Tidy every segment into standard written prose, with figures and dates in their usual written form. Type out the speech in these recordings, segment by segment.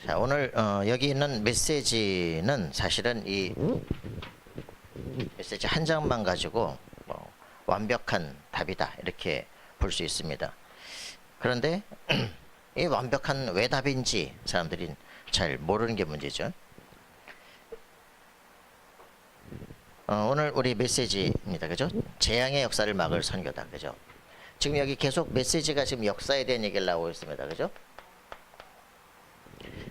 자, 오늘 여기 있는 메시지는 사실은 이 메시지 한 장만 가지고 완벽한 답이다 이렇게 볼 수 있습니다. 그런데 이 완벽한 왜 답인지 사람들이 잘 모르는 게 문제죠. 오늘 우리 메시지입니다. 그죠? 재앙의 역사를 막을 선교다. 그죠? 지금 여기 계속 메시지가 지금 역사에 대한 얘기를 나오고 있습니다. 그죠?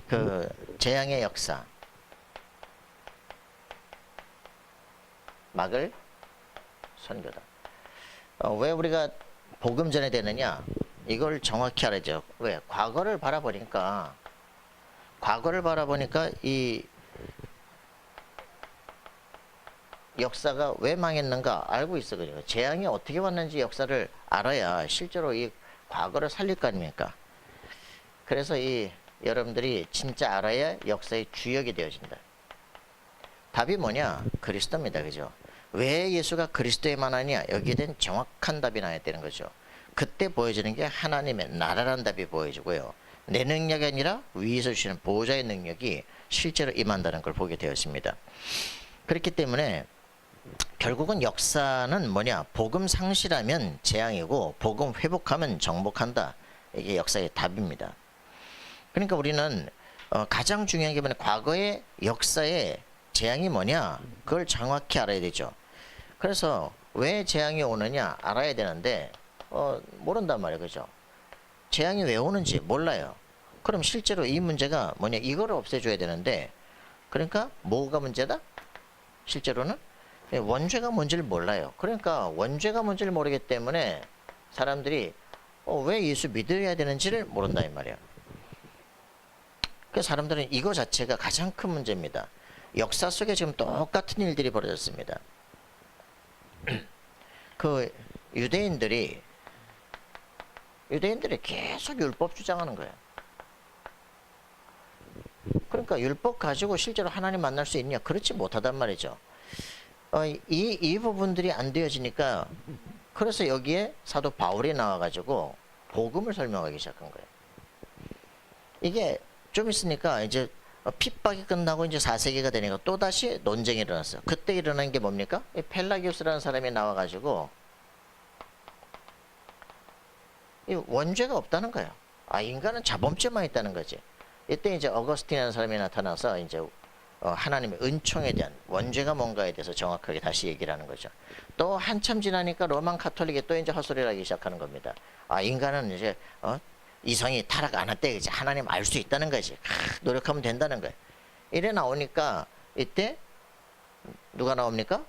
그 재앙의 역사 막을 선교다. 왜 우리가 복음 전해야 되느냐? 이걸 정확히 알아야죠. 왜? 과거를 바라보니까 이 역사가 왜 망했는가 알고 있어. 그죠? 재앙이 어떻게 왔는지 역사를 알아야 실제로 이 과거를 살릴 거 아닙니까? 그래서 이 여러분들이 진짜 알아야 역사의 주역이 되어진다. 답이 뭐냐? 그리스도입니다. 그죠? 왜 예수가 그리스도에만 하냐? 여기에 대한 정확한 답이 나야 되는 거죠. 그때 보여지는 게 하나님의 나라라는 답이 보여지고요. 내 능력이 아니라 위에서 주시는 보호자의 능력이 실제로 임한다는 걸 보게 되었습니다. 그렇기 때문에 결국은 역사는 뭐냐? 복음 상실하면 재앙이고 복음 회복하면 정복한다. 이게 역사의 답입니다. 그러니까 우리는 가장 중요한 게 뭐냐? 과거의 역사의 재앙이 뭐냐? 그걸 정확히 알아야 되죠. 그래서 왜 재앙이 오느냐 알아야 되는데 모른단 말이에요. 그죠? 재앙이 왜 오는지 몰라요. 그럼 실제로 이 문제가 뭐냐? 이거를 없애줘야 되는데, 그러니까 뭐가 문제다? 실제로는 원죄가 뭔지를 몰라요. 그러니까 원죄가 뭔지를 모르기 때문에 사람들이 왜 예수 믿어야 되는지를 모른다 이 말이에요. 그래서 사람들은 이거 자체가 가장 큰 문제입니다. 역사 속에 지금 똑같은 일들이 벌어졌습니다. 그 유대인들이 계속 율법 주장하는 거예요. 그러니까 율법 가지고 실제로 하나님 만날 수 있냐? 그렇지 못하단 말이죠. 이 부분들이 안 되어지니까, 그래서 여기에 사도 바울이 나와가지고 복음을 설명하기 시작한 거예요. 이게 좀 있으니까 이제 핍박이 끝나고 이제 4세기가 되니까 또다시 논쟁이 일어났어요. 그때 일어난 게 뭡니까? 펠라기우스라는 사람이 나와가지고 이 원죄가 없다는 거예요. 인간은 자범죄만 있다는 거지. 이때 이제 어거스틴이라는 사람이 나타나서 이제 하나님의 은총에 대한 원죄가 뭔가에 대해서 정확하게 다시 얘기를 하는 거죠. 또 한참 지나니까 로만 카톨릭이 또 이제 헛소리를 하기 시작하는 겁니다. 인간은 이제 이성이 타락 안 했대. 이제 하나님 알 수 있다는 거지. 노력하면 된다는 거예요. 이래 나오니까 이때 누가 나옵니까?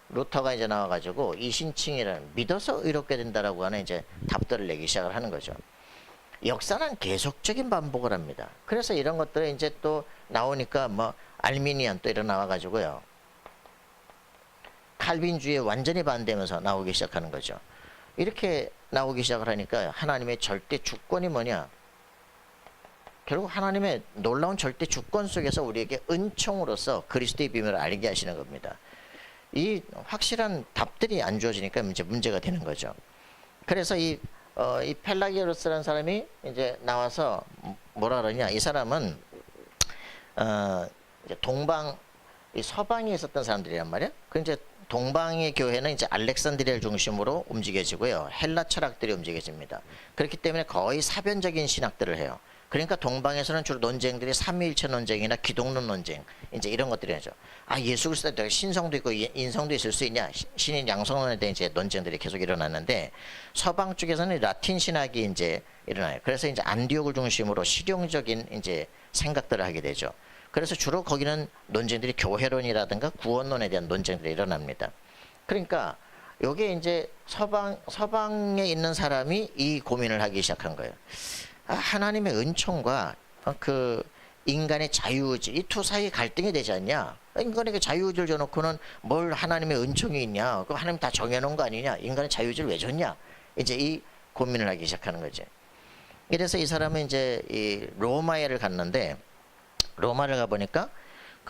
루터가 이제 나와가지고 이신칭이라는 믿어서 의롭게 된다라고 하는 이제 답들을 내기 시작을 하는 거죠. 역사는 계속적인 반복을 합니다. 그래서 이런 것들이 이제 또 나오니까 알미니안 또 이런 나와가지고요. 칼빈주의에 완전히 반대하면서 나오기 시작하는 거죠. 이렇게 나오기 시작을 하니까 하나님의 절대 주권이 뭐냐? 결국 하나님의 놀라운 절대 주권 속에서 우리에게 은총으로서 그리스도의 비밀을 알게 하시는 겁니다. 이 확실한 답들이 안 주어지니까 이제 문제가 되는 거죠. 그래서 이 펠라기우스라는 사람이 이제 나와서 뭐라 그러냐? 이 사람은 이제 서방에 있었던 사람들이란 말이야. 그 이제 동방의 교회는 이제 알렉산드리아를 중심으로 움직여지고요. 헬라 철학들이 움직여집니다. 그렇기 때문에 거의 사변적인 신학들을 해요. 그러니까 동방에서는 주로 논쟁들이 삼위일체 논쟁이나 기독론 논쟁, 이제 이런 것들이 하죠. 예수 그리스도 신성도 있고 인성도 있을 수 있냐? 신인 양성론에 대한 이제 논쟁들이 계속 일어났는데, 서방 쪽에서는 라틴 신학이 이제 일어나요. 그래서 이제 안디옥을 중심으로 실용적인 이제 생각들을 하게 되죠. 그래서 주로 거기는 논쟁들이 교회론이라든가 구원론에 대한 논쟁들이 일어납니다. 그러니까 요게 이제 서방에 있는 사람이 이 고민을 하기 시작한 거예요. 하나님의 은총과 그 인간의 자유의지, 이 두 사이에 갈등이 되지 않냐? 인간에게 자유의지를 줘놓고는 뭘 하나님의 은총이 있냐? 그거 하나님 다 정해놓은 거 아니냐? 인간의 자유의지를 왜 줬냐? 이제 이 고민을 하기 시작하는 거죠. 이래서 이 사람은 이제 이 로마에를 갔는데, 로마를 가보니까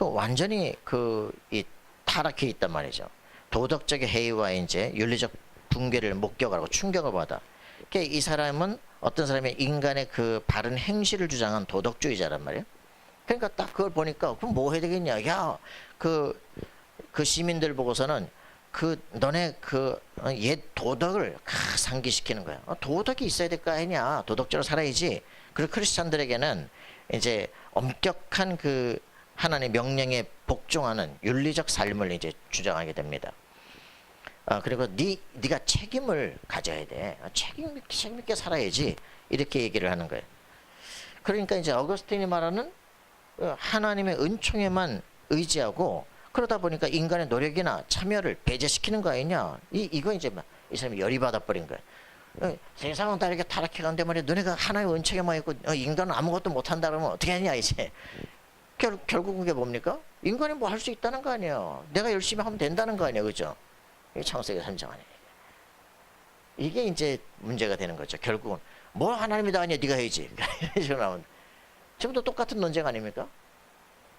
완전히 이 타락해 있단 말이죠. 도덕적인 해이와 이제 윤리적 붕괴를 목격하고 충격을 받아. 그러니까 이 사람은 어떤 사람이 인간의 그 바른 행실을 주장한 도덕주의자란 말이에요. 그러니까 딱 그걸 보니까 그럼 뭐 해야 되겠냐? 야, 그 시민들 보고서는 너네 옛 도덕을 상기시키는 거야. 도덕이 있어야 될 거 아니냐? 도덕적으로 살아야지. 그리고 크리스찬들에게는 이제 엄격한 그 하나님의 명령에 복종하는 윤리적 삶을 이제 주장하게 됩니다. 그리고 네가 책임을 가져야 돼. 책임 있게 살아야지. 이렇게 얘기를 하는 거예요. 그러니까 이제 어거스틴이 말하는 하나님의 은총에만 의지하고 그러다 보니까 인간의 노력이나 참여를 배제시키는 거 아니냐. 이거 이제 이 사람이 열이 받아버린 거예요. 세상은 다 이렇게 타락해 간데 말이야. 너네가 하나의 은총에만 있고 인간은 아무것도 못한다 그러면 어떻게 하냐 이제. 결국은 그게 뭡니까? 인간이 뭐 할 수 있다는 거 아니에요. 내가 열심히 하면 된다는 거 아니에요. 그죠? 이게 창세기 3장 아니에요. 이게 이제 문제가 되는 거죠. 결국은 뭘 하나님이 다 아니야. 네가 해야지. 이런 식으로 나온다. 지금도 똑같은 논쟁 아닙니까?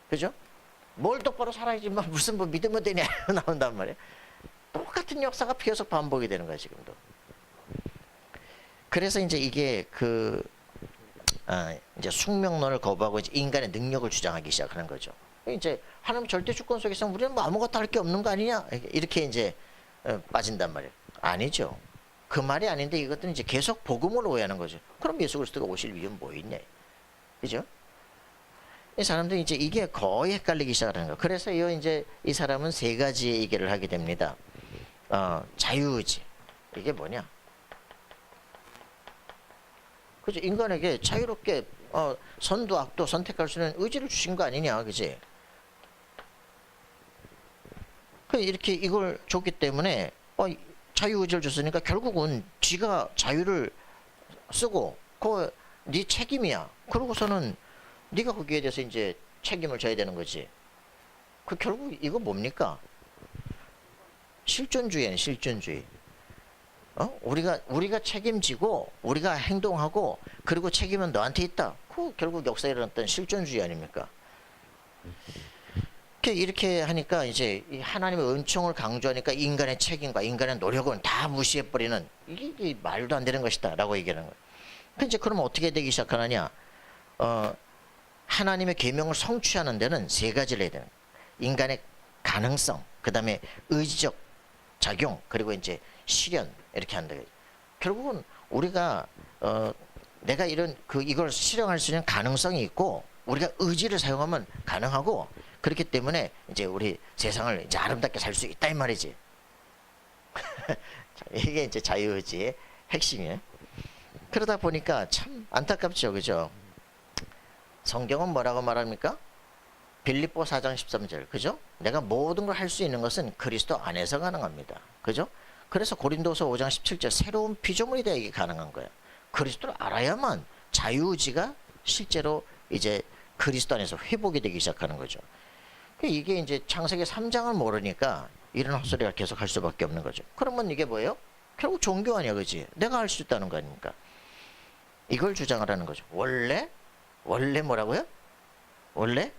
그죠? 뭘 똑바로 살아야지 무슨 뭐 믿으면 되냐 나온단 말이에요. 똑같은 역사가 계속 반복이 되는 거야 지금도. 그래서 이제 이게 이제 숙명론을 거부하고 이제 인간의 능력을 주장하기 시작하는 거죠. 이제 하나님 절대 주권 속에서 우리는 뭐 아무것도 할 게 없는 거 아니냐 이렇게 이제 빠진단 말이에요. 아니죠. 그 말이 아닌데 이것들은 이제 계속 복음을 오해하는 거죠. 그럼 예수 그리스도가 오실 이유는 뭐 있냐, 그죠? 이 사람들이 이제 이게 거의 헷갈리기 시작하는 거예요. 그래서 이제 이 사람은 세 가지의 얘기를 하게 됩니다. 자유의지. 이게 뭐냐? 그죠? 인간에게 자유롭게 선도 악도 선택할 수 있는 의지를 주신 거 아니냐, 그지? 이렇게 이걸 줬기 때문에 자유의지를 줬으니까 결국은 쥐가 자유를 쓰고 네 책임이야. 그러고서는 네가 거기에 대해서 이제 책임을 져야 되는 거지. 결국 이거 뭡니까? 실존주의야, 실존주의. 우리가 책임지고 우리가 행동하고 그리고 책임은 너한테 있다. 결국 역사에 일어났던 실존주의 아닙니까? 이렇게 하니까 이제 하나님의 은총을 강조하니까 인간의 책임과 인간의 노력은 다 무시해버리는 이게 말도 안 되는 것이다 라고 얘기하는 거예요. 이제 그러면 어떻게 되기 시작하느냐? 하나님의 계명을 성취하는 데는 세 가지를 해야 되는 거예요. 인간의 가능성, 그 다음에 의지적 작용, 그리고 이제 실현 이렇게 한다. 결국은 우리가 내가 이걸 실현할 수 있는 가능성이 있고 우리가 의지를 사용하면 가능하고 그렇기 때문에 이제 우리 세상을 이제 아름답게 살 수 있다 이 말이지. 이게 이제 자유의지의 핵심이에요. 그러다 보니까 참 안타깝죠, 그죠? 성경은 뭐라고 말합니까? 빌립보 4장 13절, 그죠? 내가 모든 걸 할 수 있는 것은 그리스도 안에서 가능합니다, 그죠? 그래서 고린도서 5장 17절 새로운 피조물이 되기 가능한 거예요. 그리스도를 알아야만 자유의지가 실제로 이제 그리스도 안에서 회복이 되기 시작하는 거죠. 이게 이제 창세기 3장을 모르니까 이런 헛소리가 계속 할 수밖에 없는 거죠. 그러면 이게 뭐예요? 결국 종교 아니야, 그지? 내가 할 수 있다는 거 아닙니까? 이걸 주장하라는 거죠. 원래 뭐라고요? 원래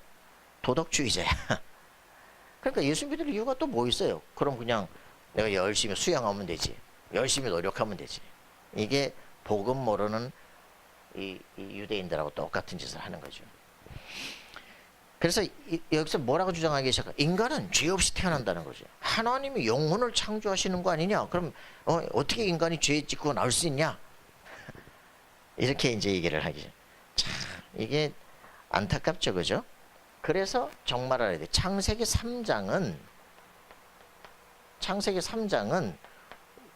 도덕주의자야. 그러니까 예수 믿을 이유가 또 뭐 있어요? 그럼 그냥 내가 열심히 수양하면 되지. 열심히 노력하면 되지. 이게 복음 모르는 이 유대인들하고 똑같은 짓을 하는 거죠. 그래서 여기서 뭐라고 주장하기 시작해? 인간은 죄 없이 태어난다는 거죠. 하나님이 영혼을 창조하시는 거 아니냐? 그럼 어떻게 인간이 죄 짓고 나올 수 있냐? 이렇게 이제 얘기를 하기. 참 이게 안타깝죠, 그죠? 그래서 정말 알아야 돼. 창세기 3장은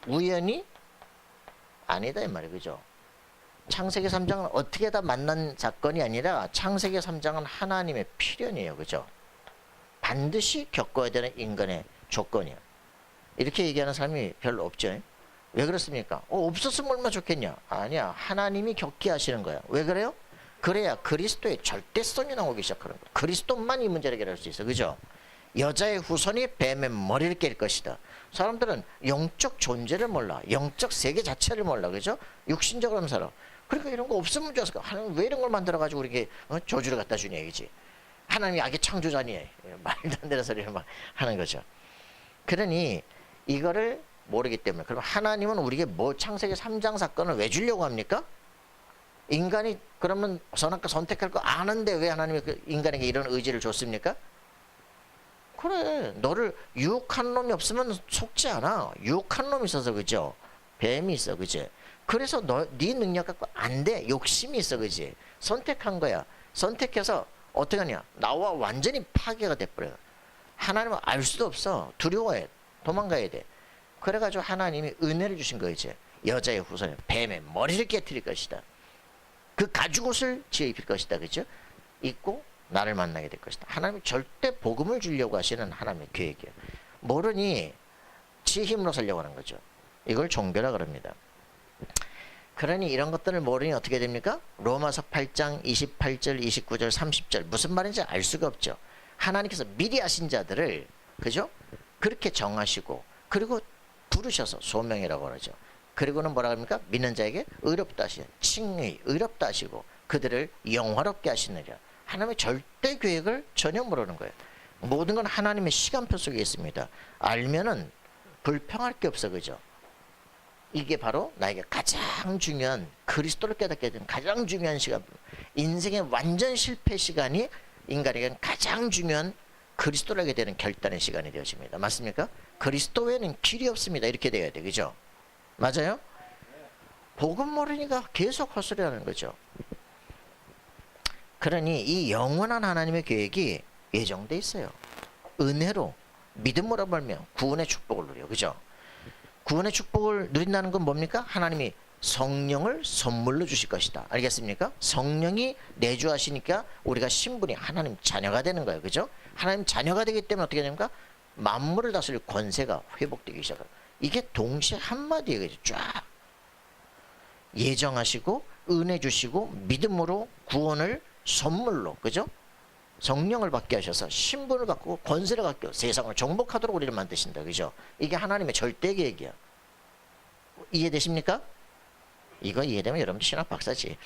우연이 아니다 이 말이에요, 그죠? 창세기 3장은 어떻게 다 만난 사건이 아니라 창세기 3장은 하나님의 필연이에요, 그죠? 반드시 겪어야 되는 인간의 조건이에요. 이렇게 얘기하는 사람이 별로 없죠. 왜 그렇습니까? 없었으면 얼마나 좋겠냐? 아니야, 하나님이 겪게 하시는 거야. 왜 그래요? 그래야 그리스도의 절대성이 나오기 시작하는 거야. 그리스도만 이 문제를 해결할 수 있어, 그죠? 여자의 후손이 뱀의 머리를 깰 것이다. 사람들은 영적 존재를 몰라. 영적 세계 자체를 몰라, 그죠? 육신적으로 살아. 그러니까 이런 거 없으면 좋았을까? 하나님 왜 이런 걸 만들어가지고 우리에게 저주를 갖다 주냐 이지. 하나님이 악의 창조자니 말도 안 되는 소리를 막 하는 거죠. 그러니 이거를 모르기 때문에 그럼 하나님은 우리에게 창세기 3장 사건을 왜 주려고 합니까? 인간이 그러면 선악과 선택할 거 아는데 왜 하나님이 그 인간에게 이런 의지를 줬습니까? 그래, 너를 유혹한 놈이 없으면 속지 않아. 유혹한 놈이 있어서 그죠? 뱀이 있어, 그지? 그래서 네 능력 갖고 안 돼. 욕심이 있어, 그지? 선택한 거야. 선택해서 어떻게 하냐? 나와 완전히 파괴가 돼버려. 하나님은 알 수도 없어. 두려워해. 도망가야 돼. 그래가지고 하나님이 은혜를 주신 거지. 여자의 후손에 뱀의 머리를 깨뜨릴 것이다. 그 가죽옷을 지어 입힐 것이다, 그죠? 입고 나를 만나게 될 것이다. 하나님이 절대 복음을 주려고 하시는 하나님의 계획이에요. 모르니 지 힘으로 살려고 하는 거죠. 이걸 종교라 그럽니다. 그러니 이런 것들을 모르니 어떻게 됩니까? 로마서 8장 28절 29절 30절 무슨 말인지 알 수가 없죠. 하나님께서 미리 하신 자들을 그죠? 그렇게 정하시고 그리고 부르셔서 소명이라고 그러죠. 그리고는 뭐라 합니까? 믿는 자에게 의롭다 하시는 칭의 의롭다 하시고 그들을 영화롭게 하시느냐. 하나님의 절대 계획을 전혀 모르는 거예요. 모든 건 하나님의 시간표 속에 있습니다. 알면은 불평할 게 없어, 그죠? 이게 바로 나에게 가장 중요한 그리스도를 깨닫게 되는 가장 중요한 시간. 인생의 완전 실패 시간이 인간에게는 가장 중요한 그리스도를 하게 되는 결단의 시간이 되어집니다. 맞습니까? 그리스도 외에는 길이 없습니다. 이렇게 돼야 돼, 그죠? 맞아요? 복음 모르니까 계속 헛소리하는 거죠. 그러니 이 영원한 하나님의 계획이 예정돼 있어요. 은혜로 믿음으로 벌며 구원의 축복을 누려, 그죠? 구원의 축복을 누린다는 건 뭡니까? 하나님이 성령을 선물로 주실 것이다. 알겠습니까? 성령이 내주하시니까 우리가 신분이 하나님 자녀가 되는 거예요, 그죠? 하나님 자녀가 되기 때문에 어떻게 됩니까? 만물을 다스릴 권세가 회복되기 시작해요. 이게 동시에 한마디예요, 쫙 예정하시고 은혜 주시고 믿음으로 구원을 선물로, 그죠? 성령을 받게 하셔서 신분을 갖고 권세를 갖고 세상을 정복하도록 우리를 만드신다, 그죠? 이게 하나님의 절대 계획이야. 이해되십니까? 이거 이해되면 여러분 신학 박사지.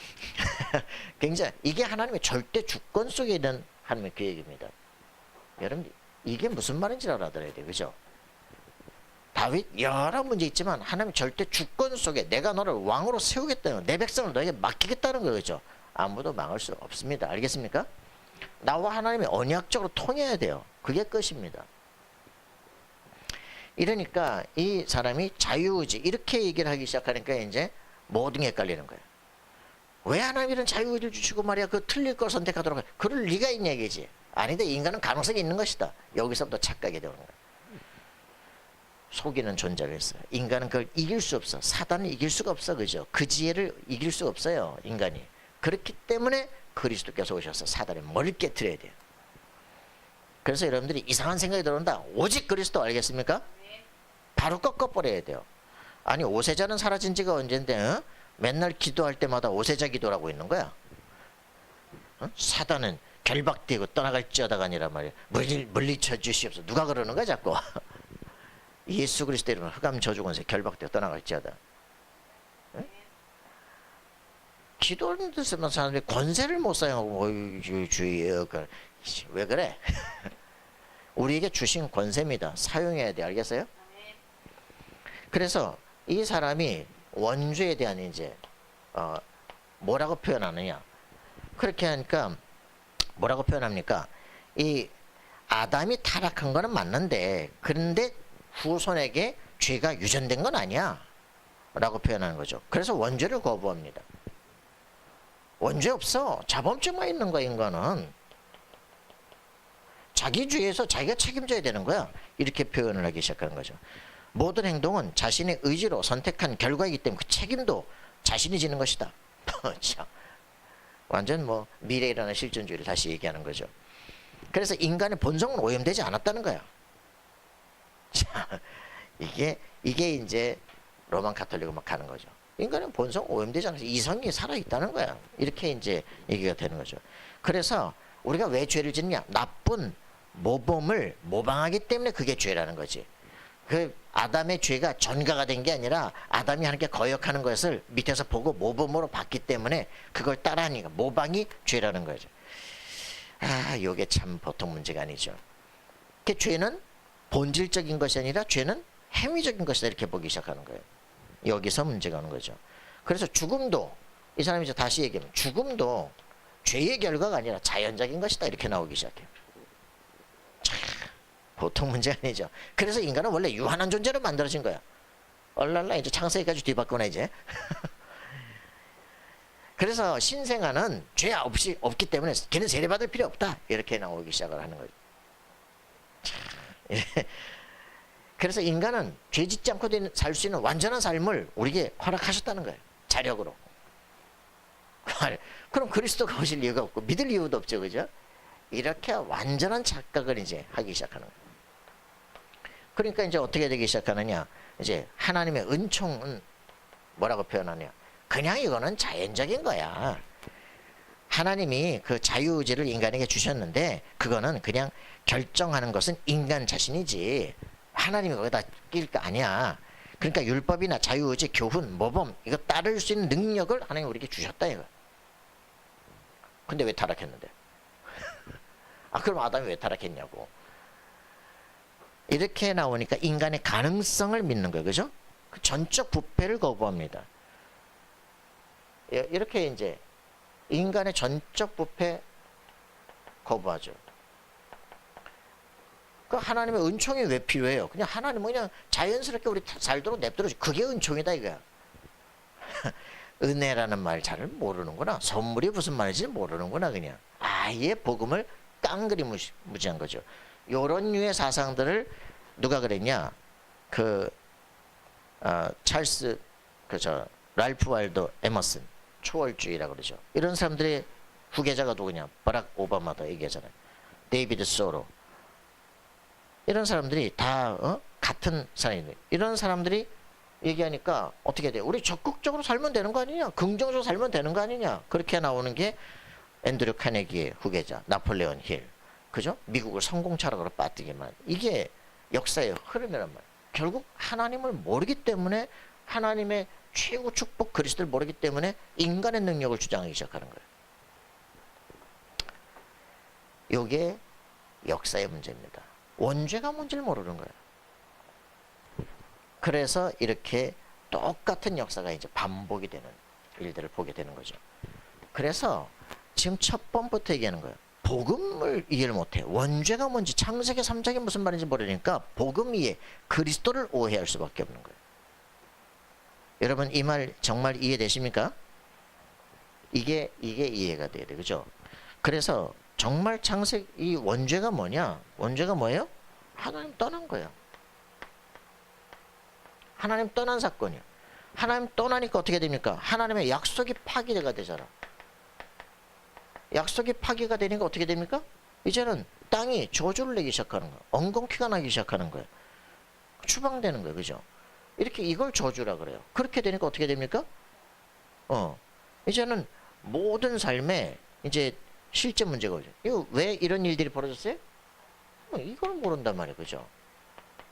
굉장히 이게 하나님의 절대 주권 속에 있는 하나님의 계획입니다. 여러분 이게 무슨 말인지 알아들어야 돼요, 그죠? 다윗 여러 문제 있지만 하나님 절대 주권 속에 내가 너를 왕으로 세우겠다는 내 백성을 너에게 맡기겠다는 거죠. 아무도 망할 수 없습니다. 알겠습니까? 나와 하나님이 언약적으로 통해야 돼요. 그게 끝입니다. 이러니까 이 사람이 자유의지 이렇게 얘기를 하기 시작하니까 이제 모든 게 헷갈리는 거예요. 왜 하나님이 이런 자유의지를 주시고 말이야 그 틀릴 걸 선택하도록 해. 그럴 리가 있냐 얘기지. 아닌데 인간은 가능성이 있는 것이다. 여기서부터 착각이 되는 거예요. 속이는 존재를 했어요. 인간은 그걸 이길 수 없어. 사단을 이길 수가 없어, 그죠? 그 지혜를 이길 수가 없어요, 인간이. 그렇기 때문에 그리스도께서 오셔서 사단의 머리를 깨트려야 돼요. 그래서 여러분들이 이상한 생각이 들어온다. 오직 그리스도 알겠습니까? 바로 꺾어버려야 돼요. 아니 오세자는 사라진 지가 언젠데 어? 맨날 기도할 때마다 오세자 기도라고 있는 거야. 어? 사단은 결박되고 떠나갈지어다가 아니란 말이야. 물리쳐 주시옵소서. 누가 그러는 거야 자꾸. 예수 그리스도 이름으로 흑암 저주권세 결박되어 떠나갈지어다. 응? 기도하는 데서만 사람들이 권세를 못 사용하고 주의해요. 왜 그래? 우리에게 주신 권세입니다. 사용해야 돼. 알겠어요? 그래서 이 사람이 원죄에 대한 이제 뭐라고 표현하느냐? 그렇게 하니까 뭐라고 표현합니까? 이 아담이 타락한 거는 맞는데 그런데 후손에게 죄가 유전된 건 아니야 라고 표현하는 거죠. 그래서 원죄를 거부합니다. 원죄 없어. 자범죄만 있는 거야. 인간은 자기 죄에서 자기가 책임져야 되는 거야. 이렇게 표현을 하기 시작하는 거죠. 모든 행동은 자신의 의지로 선택한 결과이기 때문에 그 책임도 자신이 지는 것이다. 완전 뭐 미래에 일어나는 실존주의를 다시 얘기하는 거죠. 그래서 인간의 본성은 오염되지 않았다는 거야. 자, 이게 이제 로만 가톨릭으로 막 가는 거죠. 인간의 본성 오염되지 않아서 이성이 살아있다는 거야. 이렇게 이제 얘기가 되는 거죠. 그래서 우리가 왜 죄를 짓냐? 나쁜 모범을 모방하기 때문에 그게 죄라는 거지. 그 아담의 죄가 전가가 된 게 아니라 아담이 하나님께 거역하는 것을 밑에서 보고 모범으로 봤기 때문에 그걸 따라하니까 모방이 죄라는 거죠. 아, 요게 참 보통 문제가 아니죠. 그 죄는 본질적인 것이 아니라 죄는 행위적인 것이다 이렇게 보기 시작하는 거예요. 여기서 문제가 오는 거죠. 그래서 죽음도 이 사람이 이제 다시 얘기하면 죽음도 죄의 결과가 아니라 자연적인 것이다 이렇게 나오기 시작해요. 참, 보통 문제 아니죠. 그래서 인간은 원래 유한한 존재로 만들어진 거야. 얼랄라 이제 창세기까지 뒤바꾸나 이제. 그래서 신생아는 죄 없기 때문에 걔는 세례받을 필요 없다 이렇게 나오기 시작을 하는 거죠. 그래서 인간은 죄 짓지 않고 살 수 있는 완전한 삶을 우리에게 허락하셨다는 거예요. 자력으로. 그럼 그리스도가 오실 이유가 없고 믿을 이유도 없죠. 그죠? 이렇게 완전한 착각을 이제 하기 시작하는 거예요. 그러니까 이제 어떻게 되기 시작하느냐. 이제 하나님의 은총은 뭐라고 표현하냐. 그냥 이거는 자연적인 거야. 하나님이 그 자유의지를 인간에게 주셨는데 그거는 그냥 결정하는 것은 인간 자신이지 하나님이 거기다 낄 거 아니야. 그러니까 율법이나 자유의지, 교훈, 모범 이거 따를 수 있는 능력을 하나님이 우리에게 주셨다 이거. 근데 왜 타락했는데? 아 그럼 아담이 왜 타락했냐고. 이렇게 나오니까 인간의 가능성을 믿는 거예요. 그죠? 그 전적 부패를 거부합니다. 이렇게 이제 인간의 전적 부패 거부하죠. 그 하나님의 은총이 왜 필요해요? 그냥 하나님은 그냥 자연스럽게 우리 살도록 냅두어줘. 그게 은총이다 이거야. 은혜라는 말 잘 모르는구나. 선물이 무슨 말인지 모르는구나. 그냥 아예 복음을 깡그리 무시한 거죠. 요런 류의 사상들을 누가 그랬냐? 찰스 랄프 waldo 에머슨 초월주의라고 그러죠. 이런 사람들의 후계자가 누구냐? 버락 오바마도 얘기하잖아요. 데이비드 소로. 이런 사람들이 다 같은 사람이에요. 이런 사람들이 얘기하니까 어떻게 돼요? 우리 적극적으로 살면 되는 거 아니냐? 긍정적으로 살면 되는 거 아니냐? 그렇게 나오는 게 앤드류 카네기의 후계자 나폴레온 힐. 그죠? 미국을 성공차락으로 빠뜨기만. 이게 역사의 흐름이란 말이에요. 결국 하나님을 모르기 때문에 하나님의 최고 축복 그리스도를 모르기 때문에 인간의 능력을 주장하기 시작하는 거예요. 이게 역사의 문제입니다. 원죄가 뭔지를 모르는 거예요. 그래서 이렇게 똑같은 역사가 이제 반복이 되는 일들을 보게 되는 거죠. 그래서 지금 첫 번부터 얘기하는 거예요. 복음을 이해를 못해. 원죄가 뭔지 창세기 3장이 무슨 말인지 모르니까 복음 이해, 그리스도를 오해할 수밖에 없는 거예요. 여러분 이 말 정말 이해되십니까? 이게 이해가 돼야 돼. 그죠? 그래서 정말 이 원죄가 뭐냐? 원죄가 뭐예요? 하나님 떠난 거예요. 하나님 떠난 사건이에요. 하나님 떠나니까 어떻게 됩니까? 하나님의 약속이 파기가 되잖아. 약속이 파기가 되니까 어떻게 됩니까? 이제는 땅이 저주를 내기 시작하는 거예요. 엉겅퀴가 나기 시작하는 거예요. 추방되는 거예요. 그죠? 이렇게 이걸 저주라 그래요. 그렇게 되니까 어떻게 됩니까? 이제는 모든 삶에 이제 실제 문제가 오죠. 이거 왜 이런 일들이 벌어졌어요? 이걸 모른단 말이에요. 그죠?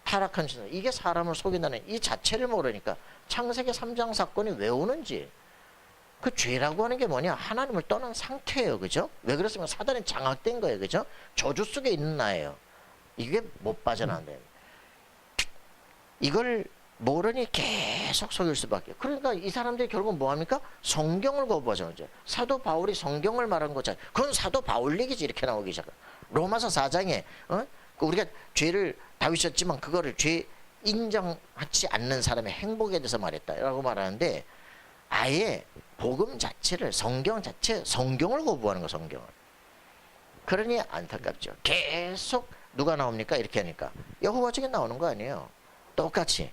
타락한 신앙. 이게 사람을 속인다는 이 자체를 모르니까 창세기 3장 사건이 왜 오는지 그 죄라고 하는 게 뭐냐? 하나님을 떠난 상태예요. 그죠? 왜 그렇습니까? 사단이 장악된 거예요. 그죠? 저주 속에 있는 나예요. 이게 못 빠져나간다. 이걸 모르니 계속 속일 수밖에. 그러니까 이 사람들이 결국 뭐합니까? 성경을 거부하죠. 이제 사도 바울이 성경을 말한 거잖아요. 그건 사도 바울 얘기지 이렇게 나오기 시작해요. 로마서 4장에 우리가 죄를 다윗이었지만 그거를 죄 인정하지 않는 사람의 행복에 대해서 말했다라고 말하는데 아예 복음 자체를 성경 자체 성경을 거부하는 거 성경을. 그러니 안타깝죠. 계속 누가 나옵니까? 이렇게 하니까 여호와 측에 나오는 거 아니에요. 똑같이.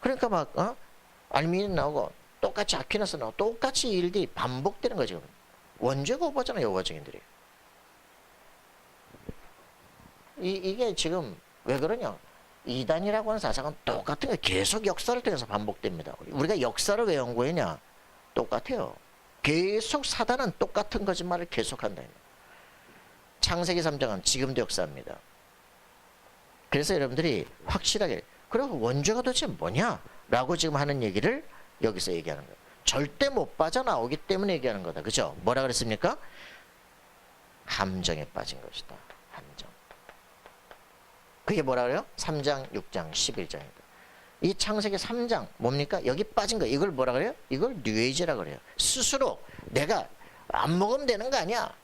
그러니까 막 알미닌 나오고 똑같이 아퀴나스 나오고 똑같이 일들이 반복되는 거죠. 원죄 거부하잖아요. 여호와 증인들이. 이게 지금 왜 그러냐? 이단이라고 하는 사상은 똑같은 거 계속 역사를 통해서 반복됩니다. 우리가 역사를 왜 연구했냐? 똑같아요. 계속 사단은 똑같은 거짓말을 계속한다. 창세기 3장은 지금도 역사입니다. 그래서 여러분들이 확실하게 그럼 원죄가 도대체 뭐냐? 라고 지금 하는 얘기를 여기서 얘기하는 거예요. 절대 못 빠져나오기 때문에 얘기하는 거다. 그죠? 뭐라 그랬습니까? 함정에 빠진 것이다. 함정. 그게 뭐라 그래요? 3장, 6장, 11장입니다. 이 창세기 3장 뭡니까? 여기 빠진 거 이걸 뭐라 그래요? 이걸 뉴에이지라 그래요. 스스로 내가 안 먹으면 되는 거 아니야.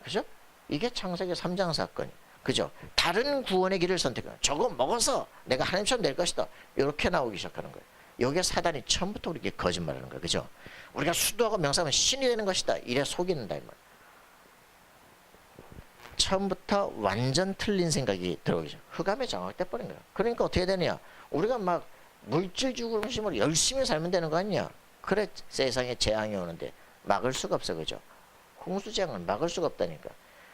그죠? 이게 창세기 3장 사건. 그죠? 다른 구원의 길을 선택해. 저거 먹어서 내가 하나님처럼 될 것이다. 이렇게 나오기 시작하는 거예요. 여기에 사단이 처음부터 우리에게 거짓말하는 거예요. 그죠? 우리가 수도하고 명상하면 신이 되는 것이다. 이래 속이는다 이 말. 처음부터 완전 틀린 생각이 들어오기 시작. 흑암에 장악돼 버린 거야. 그러니까 어떻게 되냐? 우리가 막 물질 중심으로 열심히 살면 되는 거 아니냐? 그래 세상에 재앙이 오는데 막을 수가 없어. 그죠? 홍수재앙을 막을 수가 없다니까.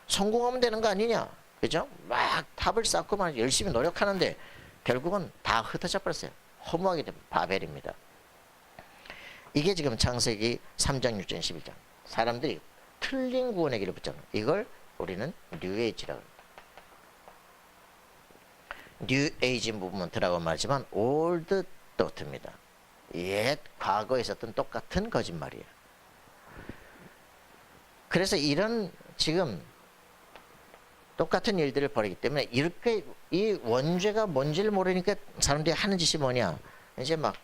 성공하면 되는 거 아니냐? 그죠? 막 탑을 쌓고 막 열심히 노력하는데 결국은 다 흩어져 버렸어요. 허무하게 된 바벨입니다. 이게 지금 창세기 3장, 6장, 11장. 사람들이 틀린 구원의 길을 붙잡는 이걸 우리는 뉴에이지라고 합니다. 뉴에이지 무브먼트라고 말하지만 올드 토트입니다. 옛 과거에 있었던 똑같은 거짓말이에요. 그래서 이런 지금 똑같은 일들을 벌이기 때문에 이렇게 이 원죄가 뭔지를 모르니까 사람들이 하는 짓이 뭐냐? 이제 막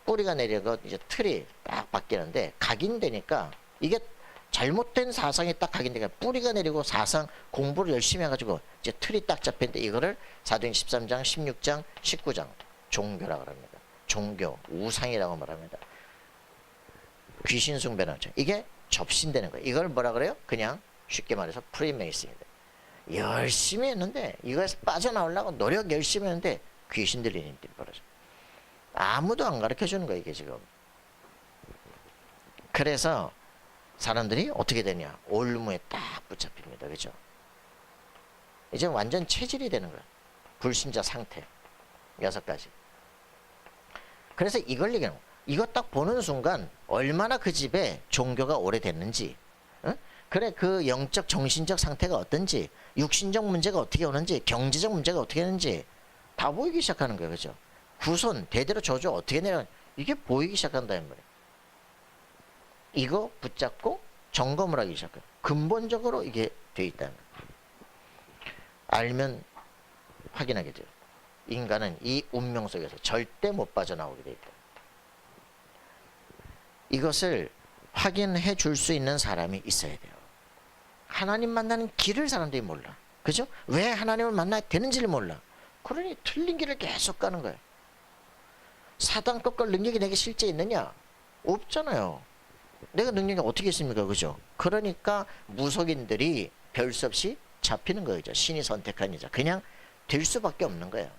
뿌리가 내려가 이제 틀이 딱 바뀌는데 각인되니까 이게 잘못된 사상이 딱 각인되니까 뿌리가 내리고 사상 공부를 열심히 해가지고 이제 틀이 딱 잡혔는데 이거를 사도행 13장, 16장, 19장 종교라고 합니다. 종교, 우상이라고 말합니다. 귀신 숭배라고 하죠. 이게 접신되는 거예요. 이걸 뭐라 그래요? 그냥 쉽게 말해서 프리메이슨입니다. 열심히 했는데 이거에서 빠져나오려고 노력 열심히 했는데 귀신 들리는 일이 벌어져. 아무도 안 가르쳐 주는 거예요 이게 지금. 그래서 사람들이 어떻게 되냐? 올무에 딱 붙잡힙니다. 그죠? 이제 완전 체질이 되는 거예요. 불신자 상태 6가지. 그래서 이걸 얘기하는 거예요. 이거 딱 보는 순간 얼마나 그 집에 종교가 오래됐는지, 응? 그래 그 영적 정신적 상태가 어떤지, 육신적 문제가 어떻게 오는지, 경제적 문제가 어떻게 되는지 다 보이기 시작하는 거예요. 그죠? 후손 대대로 저주 어떻게 내려 이게 보이기 시작한다 이 말이에요. 이거 붙잡고 점검을 하기 시작해요. 근본적으로 이게 돼 있다는 거예요. 알면 확인하게 돼요. 인간은 이 운명 속에서 절대 못 빠져나오게 돼 있다. 이것을 확인해 줄 수 있는 사람이 있어야 돼요. 하나님 만나는 길을 사람들이 몰라. 그죠? 왜 하나님을 만나야 되는지를 몰라. 그러니 틀린 길을 계속 가는 거예요. 사단 꺾을 능력이 내게 실제 있느냐? 없잖아요. 내가 능력이 어떻게 있습니까? 그죠? 그러니까 무속인들이 별 수 없이 잡히는 거죠. 신이 선택한 이자. 그냥 될 수밖에 없는 거예요.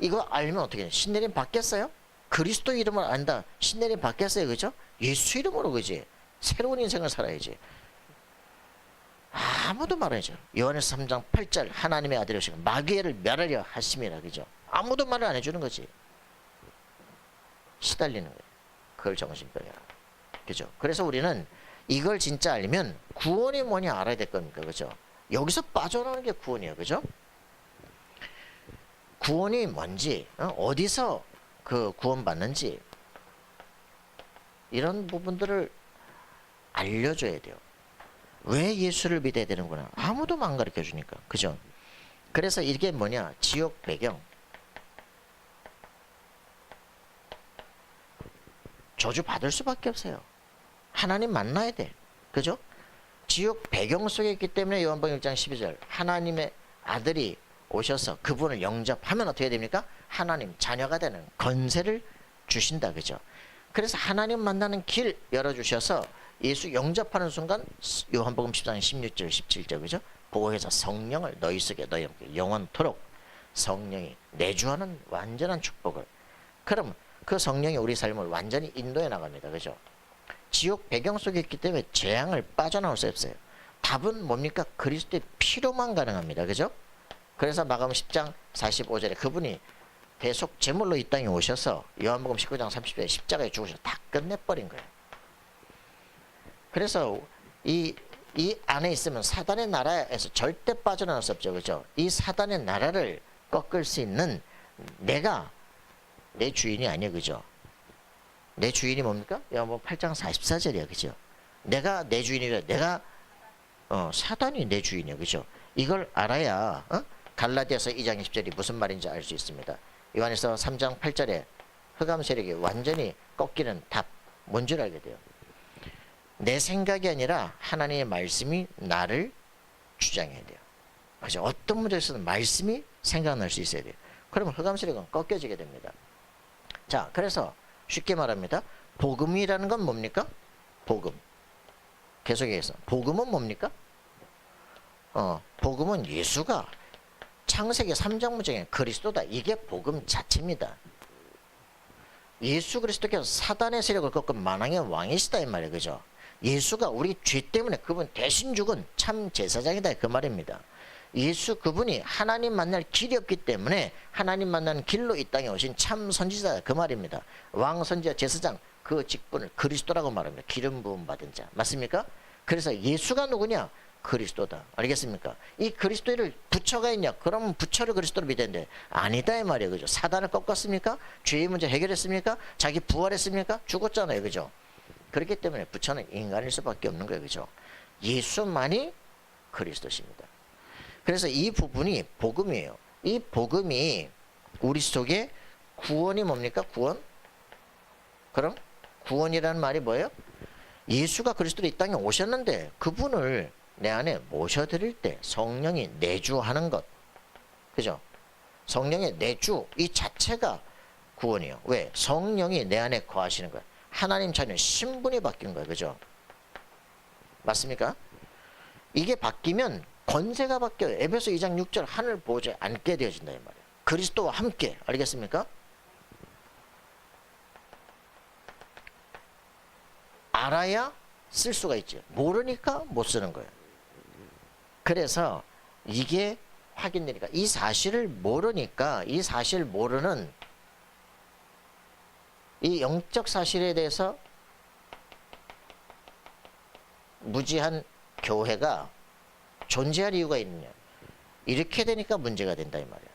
이거 알면 어떻게 해요? 신내림 받겠어요? 그리스도 이름을 안다. 신내림 받겠어요. 그죠? 예수 이름으로 그지? 새로운 인생을 살아야지. 아무도 말하죠. 요한에서 3장 8절 하나님의 아들이 오시고 마귀를 멸하려 하심이라. 그죠? 아무도 말을 안 해주는 거지. 시달리는 거예요. 그걸 정신병이라. 그죠? 그래서 우리는 이걸 진짜 알면 구원이 뭐냐 알아야 될 겁니까? 그죠? 여기서 빠져나오는 게 구원이에요. 그죠? 구원이 뭔지, 어디서 그 구원받는지 이런 부분들을 알려줘야 돼요. 왜 예수를 믿어야 되는구나. 아무도 안 가르쳐 주니까. 그죠? 그래서 이게 뭐냐? 지옥 배경. 저주 받을 수밖에 없어요. 하나님 만나야 돼. 그죠? 지옥 배경 속에 있기 때문에 요한복음 1장 12절 하나님의 아들이 오셔서 그분을 영접하면 어떻게 됩니까? 하나님 자녀가 되는 권세를 주신다. 그죠? 그래서 하나님 만나는 길 열어주셔서 예수 영접하는 순간 요한복음 14장 16절 17절 그죠? 보호해서 성령을 너희 속에 너희 함께 영원토록 성령이 내주하는 완전한 축복을. 그럼 그 성령이 우리 삶을 완전히 인도해 나갑니다. 그죠? 지옥 배경 속에 있기 때문에 재앙을 빠져나올 수 없어요. 답은 뭡니까? 그리스도의 피로만 가능합니다. 그죠? 그래서 마가복음 10장 45절에 그분이 대속 제물로 이 땅에 오셔서 요한복음 19장 30절에 십자가에 죽으셔서 다 끝내버린 거예요. 그래서 이 안에 있으면 사단의 나라에서 절대 빠져나올 수 없죠. 그죠? 이 사단의 나라를 꺾을 수 있는 내가 내 주인이 아니야. 그죠? 내 주인이 뭡니까? 요한복음 8장 44절이야. 그죠? 내가 내 주인이라. 내가 사단이 내 주인이야. 그죠? 이걸 알아야 갈라디아서 2장 20절이 무슨 말인지 알 수 있습니다. 요한일서 3장 8절에 흑암 세력이 완전히 꺾이는 답, 뭔 줄 알게 돼요. 내 생각이 아니라 하나님의 말씀이 나를 주장해야 돼요. 그죠? 어떤 문제에서는 말씀이 생각날 수 있어야 돼요. 그러면 흑암 세력은 꺾여지게 됩니다. 자, 그래서 쉽게 말합니다. 복음이라는 건 뭡니까? 복음. 계속해서 복음은 뭡니까? 복음은 예수가 창세기 3장 문장에 그리스도다. 이게 복음 자체입니다. 예수 그리스도께서 사단의 세력을 꺾은 만왕의 왕이시다 이 말이에요. 그죠? 예수가 우리 죄 때문에 그분 대신 죽은 참 제사장이다 그 말입니다. 예수 그분이 하나님 만날 길이 없기 때문에 하나님 만나는 길로 이 땅에 오신 참 선지자다 그 말입니다. 왕 선지자 제사장 그 직분을 그리스도라고 말합니다. 기름 부음 받은 자 맞습니까? 그래서 예수가 누구냐? 그리스도다. 알겠습니까? 이 그리스도를 부처가 있냐? 그러면 부처를 그리스도로 믿었는데 아니다 이 말이에요. 그죠? 사단을 꺾었습니까? 죄의 문제 해결했습니까? 자기 부활했습니까? 죽었잖아요. 그죠? 그렇기 때문에 부처는 인간일 수밖에 없는 거예요. 그죠? 예수만이 그리스도십니다. 그래서 이 부분이 복음이에요. 이 복음이 우리 속에 구원이 뭡니까? 구원? 그럼 구원이라는 말이 뭐예요? 예수가 그리스도로 이 땅에 오셨는데 그분을 내 안에 모셔드릴 때 성령이 내주하는 것. 그죠? 성령의 내주 이 자체가 구원이에요. 왜? 성령이 내 안에 거하시는 거예요. 하나님 자녀 신분이 바뀐 거예요. 그죠? 맞습니까? 이게 바뀌면 권세가 바뀌어요. 에베소 2장 6절 하늘 보좌에 앉게 되어진다 이 말이에요. 그리스도와 함께. 알겠습니까? 알아야 쓸 수가 있죠. 모르니까 못 쓰는 거예요. 그래서 이게 확인되니까 이 사실을 모르니까 이 사실 모르는 이 영적 사실에 대해서 무지한 교회가 존재할 이유가 있느냐. 이렇게 되니까 문제가 된다 이 말이에요.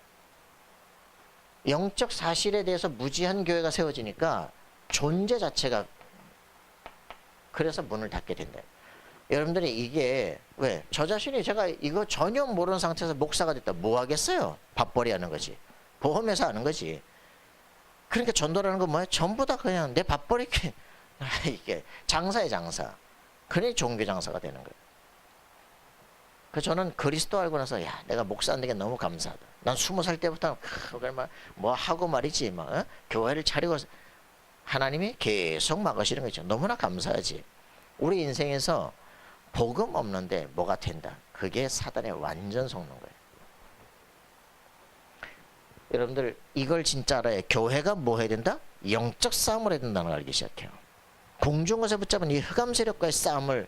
영적 사실에 대해서 무지한 교회가 세워지니까 존재 자체가 그래서 문을 닫게 된다. 여러분들이 이게 왜? 저 자신이 제가 이거 전혀 모르는 상태에서 목사가 됐다. 뭐 하겠어요? 밥벌이 하는 거지. 보험회사 하는 거지. 그러니까 전도라는 건 뭐야? 전부 다 그냥 내 밥벌이 이게 장사의 장사. 그래 종교 장사가 되는 거예요. 그래서 저는 그리스도 알고 나서 야 내가 목사 안 되게 너무 감사하다. 난 20살 때부터 뭐 하고 말이지 막 교회를 차리고 하나님이 계속 막으시는 거죠. 너무나 감사하지. 우리 인생에서 복음 없는데 뭐가 된다. 그게 사단의 완전 속는 거예요. 여러분들 이걸 진짜 알아야 교회가 뭐 해야 된다? 영적 싸움을 해야 된다는 걸 알기 시작해요. 공중에서 붙잡은 이 흑암 세력과의 싸움을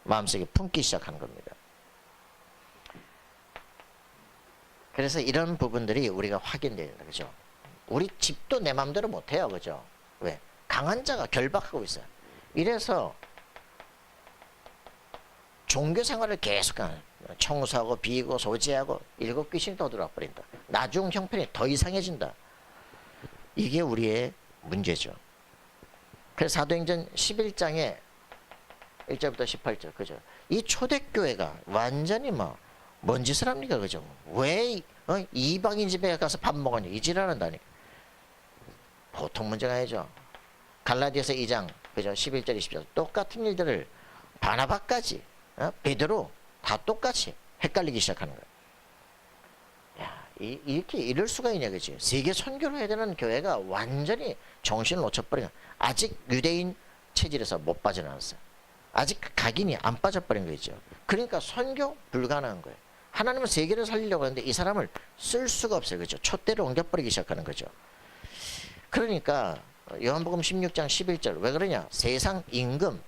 마음속에 품기 시작하는 겁니다. 그래서 이런 부분들이 우리가 확인돼야 된다. 그죠? 우리 집도 내 마음대로 못해요. 그죠? 왜? 강한 자가 결박하고 있어요. 이래서 종교 생활을 계속하는 청소하고 비고 소지하고 일곱 귀신이 더 들어와 버린다. 나중 형편이 더 이상해진다. 이게 우리의 문제죠. 그래서 사도행전 11장에 1절부터 18절 그죠? 이 초대교회가 완전히 뭔 짓을 합니까? 그죠? 왜 이방인 집에 가서 밥 먹었냐? 이 지랄한다니까. 보통 문제가 아니죠. 갈라디아서 2장 그죠? 11절 20절 똑같은 일들을 바나바까지 베드로 다 똑같이 헷갈리기 시작하는 거예요. 야, 이렇게 이럴 수가 있냐 그지? 세계 선교를 해야 되는 교회가 완전히 정신을 놓쳐버린 거예요. 아직 유대인 체질에서 못 빠져나왔어요. 아직 각인이 안 빠져버린 거죠. 그러니까 선교 불가능한 거예요. 하나님은 세계를 살리려고 하는데 이 사람을 쓸 수가 없어요. 그죠? 촛대를 옮겨버리기 시작하는 거죠. 그러니까 요한복음 16장 11절 왜 그러냐? 세상 임금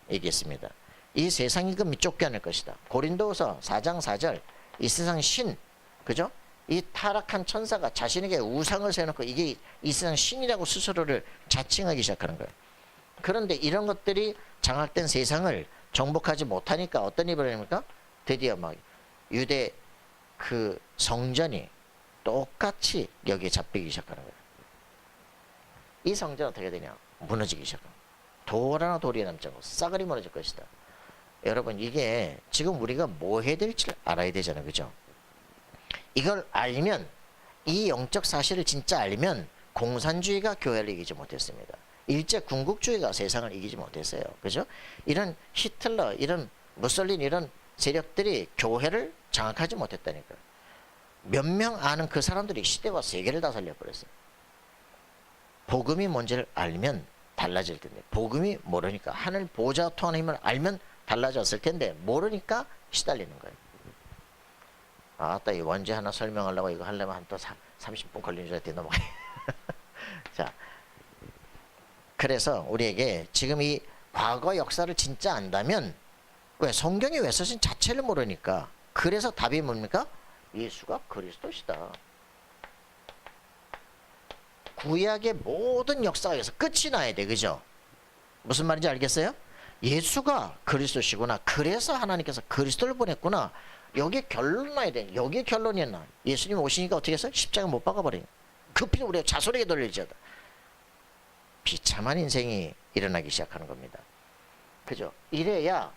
얘기했습니다. 이 세상 임금이 쫓겨날 것이다. 고린도후서 4장 4절 이 세상 신 그죠? 이 타락한 천사가 자신에게 우상을 세워놓고 이게 이 세상 신이라고 스스로를 자칭하기 시작하는 거예요. 그런데 이런 것들이 장악된 세상을 정복하지 못하니까 어떤 일이 벌어집니까? 드디어 유대 그 성전이 똑같이 여기에 잡히기 시작하는 거예요. 이 성전 어떻게 되냐? 무너지기 시작합니다. 돌 하나 돌이 남지 않고 싸그리 무너질 것이다. 여러분 이게 지금 우리가 뭐 해야 될지 알아야 되잖아요. 그죠? 이걸 알면 이 영적 사실을 진짜 알면 공산주의가 교회를 이기지 못했습니다. 일제 군국주의가 세상을 이기지 못했어요. 그죠? 이런 히틀러, 이런 무솔린 이런 세력들이 교회를 장악하지 못했다니까요. 몇 명 아는 그 사람들이 시대와 세계를 다 살려버렸어요. 복음이 뭔지를 알면 달라질 텐데, 복음이 모르니까, 하늘 보좌 통하는 힘을 알면 달라졌을 텐데 모르니까 시달리는 거예요. 아따, 이 원죄 하나 설명하려고 이거 하려면 한 또 30분 걸리는 줄 알았더니 넘어가요. 자, 그래서 우리에게 지금 이 과거 역사를 진짜 안다면, 왜 성경이 왜 쓰신 자체를 모르니까, 그래서 답이 뭡니까? 예수가 그리스도시다. 구약의 모든 역사가 여기서 끝이 나야 돼. 그죠? 무슨 말인지 알겠어요? 예수가 그리스도시구나. 그래서 하나님께서 그리스도를 보냈구나. 여기 결론 나야 돼. 여기 결론이었나. 예수님 오시니까 어떻게 했어요? 십자가 못 박아버려요. 그 피를 우리가 자손에게 돌릴지어다. 비참한 인생이 일어나기 시작하는 겁니다. 그죠? 이래야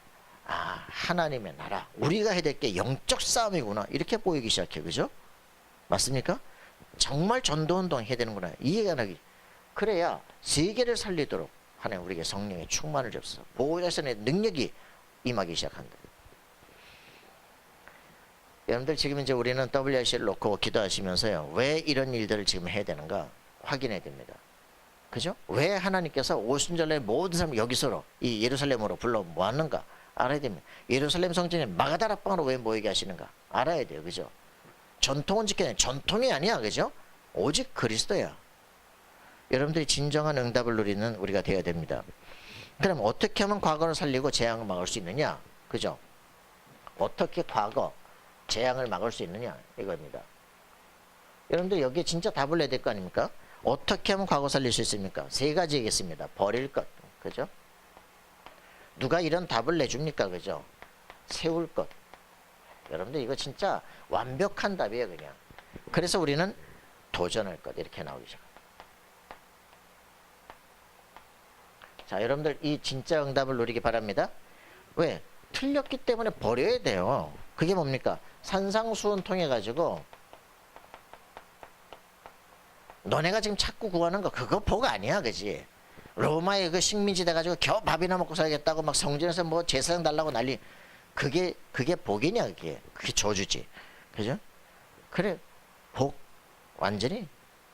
하나님의 나라, 우리가 해야 될 게 영적 싸움이구나, 이렇게 보이기 시작해. 그죠? 맞습니까? 정말 전도운동 해야 되는구나, 이해가 나기. 그래야 세계를 살리도록 하나님 우리에게 성령의 충만을 줍소서. 보호자선의 능력이 임하기 시작한다. 여러분들, 지금 이제 우리는 WRC를 놓고 기도하시면서요, 왜 이런 일들을 지금 해야 되는가 확인해야 됩니다. 그죠? 왜 하나님께서 오순절날 모든 사람을 여기서로 이 예루살렘으로 불러 모았는가 알아야 됩니다. 예루살렘 성전에 마가다락방으로 왜 모이게 하시는가 알아야 돼요. 그죠? 전통은 지켜야 돼. 전통이 아니야. 그죠? 오직 그리스도야. 여러분들이 진정한 응답을 누리는 우리가 되어야 됩니다. 그럼 어떻게 하면 과거를 살리고 재앙을 막을 수 있느냐? 그죠? 어떻게 과거 재앙을 막을 수 있느냐 이겁니다. 여러분들 여기에 진짜 답을 내야 될 거 아닙니까? 어떻게 하면 과거 살릴 수 있습니까? 세 가지겠습니다. 버릴 것, 그죠? 누가 이런 답을 내줍니까? 그죠? 세울 것. 여러분들 이거 진짜 완벽한 답이에요. 그냥. 그래서 우리는 도전할 것, 이렇게 나오기 시작합니다. 자, 여러분들 이 진짜 응답을 누리기 바랍니다. 왜? 틀렸기 때문에 버려야 돼요. 그게 뭡니까? 산상수훈 통해 가지고 너네가 지금 찾고 구하는 거 그거 복 아니야. 그지? 로마의 그 식민지 돼가지고 겨우 밥이나 먹고 살겠다고 막 성전에서 뭐 제사장 달라고 난리. 그게 복이냐? 그게 저주지. 그죠? 그래, 복 완전히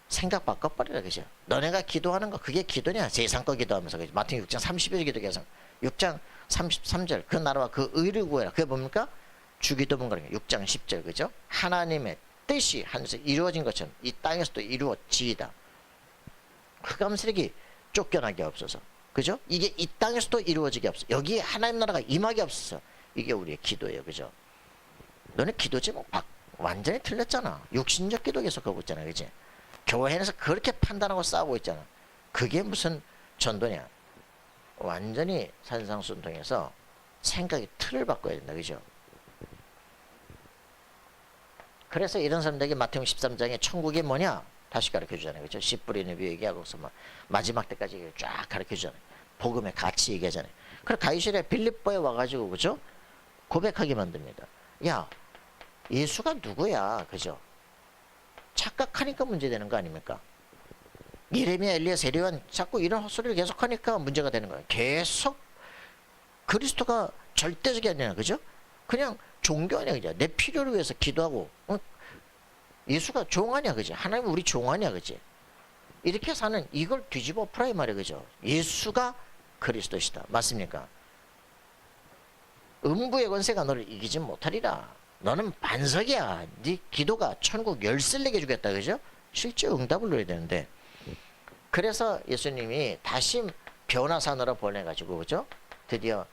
생각 바꿔버리라. 그죠? 너네가 기도하는 거 그게 기도냐? 세상거 기도하면서. 그죠? 마태복음 6장 30일 기도해서 6장 33절 그 나라와 그 의를 구해라. 그게 뭡니까? 주기도문 그런 게 6장 10절. 그죠? 하나님의 뜻이 하늘에서 이루어진 것처럼 이 땅에서도 이루어지이다. 흑암세력이 쫓겨나게 없어서. 그죠? 이게 이 땅에서도 이루어지게 없어. 여기에 하나님 나라가 임하게 없어서. 이게 우리의 기도예요. 그죠? 너네 기도 제목 완전히 틀렸잖아. 육신적 기도 계속 하고 있잖아. 그지? 교회에서 그렇게 판단하고 싸우고 있잖아. 그게 무슨 전도냐? 완전히 산상순통해서 생각의 틀을 바꿔야 된다. 그죠? 그래서 이런 사람들에게 마태복음 13장에 천국이 뭐냐? 다시 가르쳐 주잖아요. 그죠? 씨 뿌리는 비 얘기하고서 막 마지막 때까지 쫙 가르쳐 주잖아요. 복음의 가치 얘기하잖아요. 그래, 가이사랴 빌립보에 와가지고, 그죠? 고백하게 만듭니다. 야, 예수가 누구야? 그죠? 착각하니까 문제되는 거 아닙니까? 예레미야, 엘리야, 세례요한 자꾸 이런 헛소리를 계속하니까 문제가 되는 거예요. 계속 그리스도가 절대적이 아니라, 그죠? 그냥 종교 아니야. 그죠? 내 필요를 위해서 기도하고, 예수가 종 아니야. 그죠? 하나님 우리 종 아니야. 그죠? 이렇게 사는 이걸 뒤집어 풀어야 말이야. 그죠? 예수가 그리스도시다. 맞습니까? 음부의 권세가 너를 이기지 못하리라. 너는 반석이야. 네 기도가 천국 열쇠를 내게 주겠다. 그죠? 실제 응답을 누려야 되는데, 그래서 예수님이 다시 변화산으로 보내가지고, 그죠? 드디어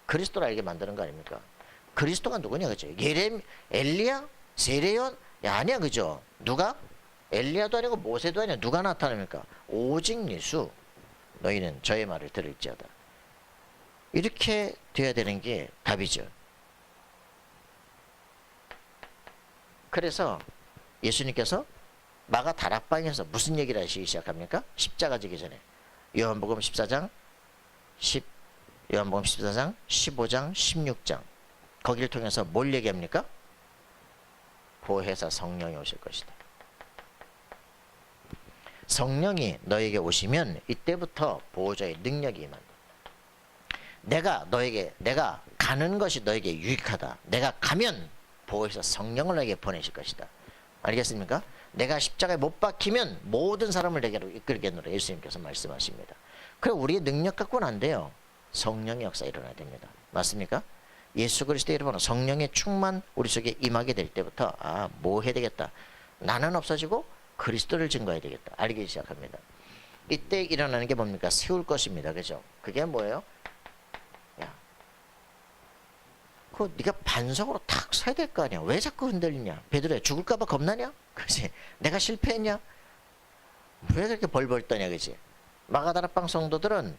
그리스도를 알게 만드는 거 아닙니까? 그리스도가 누구냐? 그죠? 엘리야? 세례요한? 아니야. 그죠? 누가? 엘리야도 아니고 모세도 아니야. 누가 나타납니까? 오직 예수. 너희는 저의 말을 들을지어다. 이렇게 돼야 되는 게 답이죠. 그래서 예수님께서 마가 다락방에서 무슨 얘기를 하시기 시작합니까? 십자가 지기 전에 요한복음 14장 15장 16장 거기를 통해서 뭘 얘기합니까? 보혜사 성령이 오실 것이다. 성령이 너에게 오시면 이때부터 보호자의 능력이 임한다. 내가 가는 것이 너에게 유익하다. 내가 가면 보호해서 성령을 너에게 보내실 것이다. 알겠습니까? 내가 십자가에 못 박히면 모든 사람을 내게로 이끌겠노라. 예수님께서 말씀하십니다. 그래 우리의 능력 갖고는 안 돼요. 성령의 역사 일어나야 됩니다. 맞습니까? 예수 그리스도의 이름으로 성령의 충만 우리 속에 임하게 될 때부터 뭐 해야 되겠다. 나는 없어지고 그리스도를 증거해야 되겠다. 알기 시작합니다. 이때 일어나는 게 뭡니까? 세울 것입니다. 그죠? 그게 뭐예요? 야, 그거 네가 반석으로 탁 서야 될 거 아니야. 왜 자꾸 흔들리냐? 베드로야, 죽을까 봐 겁나냐? 그지? 내가 실패했냐? 왜 그렇게 벌벌 떠냐? 그지? 마가다락방 성도들은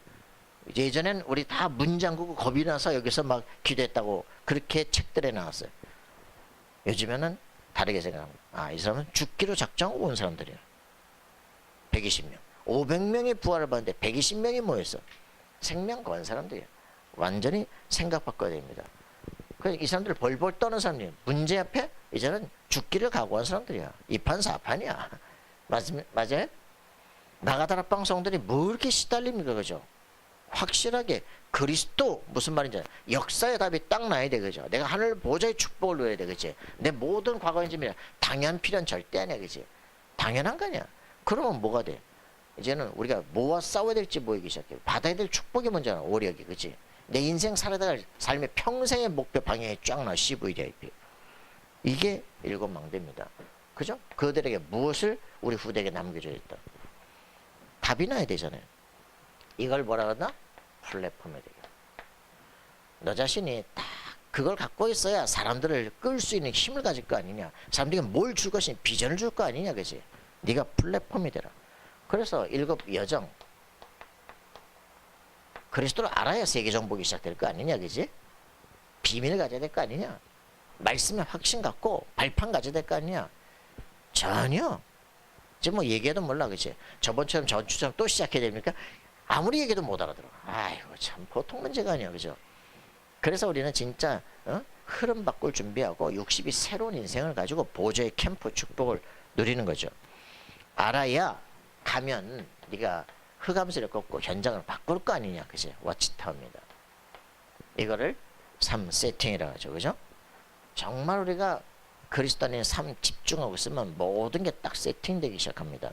예전엔 우리 다 문 잠그고 겁이 나서 여기서 막 기도했다고 그렇게 책들에 나왔어요. 요즘에는 다르게 생각합니다. 이 사람은 죽기로 작정하고 온 사람들이야. 120명. 500명이 부활을 받는데 120명이 모였어. 생명 건 사람들이야. 완전히 생각 바꿔야 됩니다. 그래서 이 사람들 벌벌 떠는 사람들이야. 문제 앞에 이제는 죽기를 각오한 사람들이야. 이판사판이야. 맞아요? 나가다락방 성들이 뭐 이렇게 시달립니까? 그죠? 확실하게 그리스도 무슨 말인지 역사의 답이 딱 나야 돼. 그죠? 내가 하늘 보좌의 축복을 누려야 돼. 그치? 내 모든 과거의 짐이야. 당연 필요한 절대 아니야. 그치? 당연한 거 아니야. 그러면 뭐가 돼? 이제는 우리가 뭐와 싸워야 될지 보이기 시작해. 받아야 될 축복이 먼저나 오력이. 그치? 내 인생 살아갈 삶의 평생의 목표 방향이 쫙 나. CVDIP. 이게 일곱 망대입니다. 그죠? 그들에게 무엇을 우리 후대에게 남겨줘야 겠다. 답이 나야 되잖아요. 이걸 뭐라 그러나? 플랫폼에 되게. 너 자신이 딱 그걸 갖고 있어야 사람들을 끌 수 있는 힘을 가질 거 아니냐. 사람들에게 뭘 줄 것이냐. 비전을 줄 거 아니냐. 그지? 네가 플랫폼이 되라. 그래서 일곱 여정. 그리스도를 알아야 세계 정복이 시작될 거 아니냐. 그지? 비밀을 가져야 될 거 아니냐. 말씀에 확신 갖고 발판 가져야 될 거 아니냐. 전혀. 지금 뭐 얘기해도 몰라. 그치? 저번처럼 전주처럼 또 시작해야 됩니까? 아무리 얘기해도 못 알아들어. 아이고 참 보통 문제가 아니야. 그죠? 그래서 우리는 진짜 흐름 바꿀 준비하고 60이 새로운 인생을 가지고 보좌의 캠프 축복을 누리는 거죠. 알아야 가면 네가 흑암수를 꺾고 현장을 바꿀 거 아니냐. 그치? 워치타워입니다. 이거를 삶 세팅이라고 하죠. 그죠? 정말 우리가 그리스도 안에 삶 집중하고 있으면 모든 게 딱 세팅되기 시작합니다.